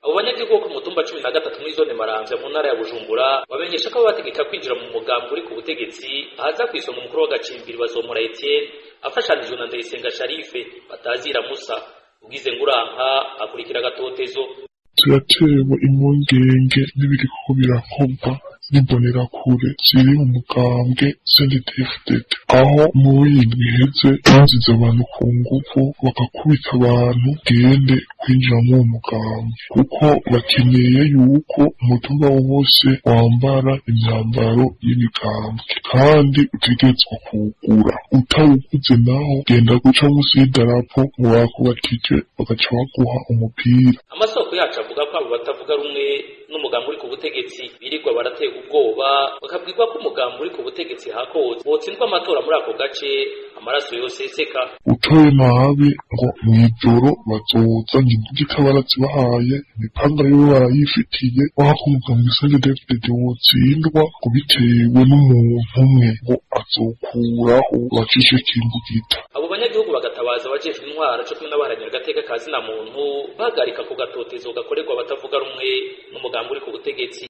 abo banyagihugu ku mutumba 13 muri zone Maramvya mu ntara ya Bujumbura bamenyesha ko bategeka kwinjira mu mugambi uri ku butegetsi ahaza kwisonga umukuru w'agacimbiri Bazomura Etienne afashanijwe na Ndayisenga Sharife batazira Musa ugize nguranka akurikira gatotezo. Turatewe impungenge n'ibiriko birakorwa n'imbonera kure ziri mu mugambwe CNDD-FDD aho mu yindwi iheze banziza abantu ku nguvu bagakubita abantu gende kwinjira mu mugambwe kuko bakeneye yuko umutumba wose wambara imyambaro y'imigambwe kandi utegetswe kuwugura utawuguze naho genda guca munsi y'idarapo ngo bakubatije bagaca baguha umupira. Amasoko yacu avuga ko abo batavuga rumwe n'umugambi uri ku butegetsi birirwa barateye ubwoba bakabwirwa ko umugambi uri ku butegetsi hakoze botsindwa amatora muri ako gace amaraso yose seka utoye nabi ngo mw'ijoro bazoza ngigita barazibahaye imipanga yo barayifitiye wako umugambi CNDD-FDD wotsindwa kubitewe n'umuntu umwe ngo azokuraho bacishe kimbugita. Abo banyagihugu bagatabaza abajejwe intwara cyo kumwe n'abaharanira agateka kazi na muntu bagarika ku gatotezo gakorerwa batavuga rumwe n'umugambi uri ku butegetsi.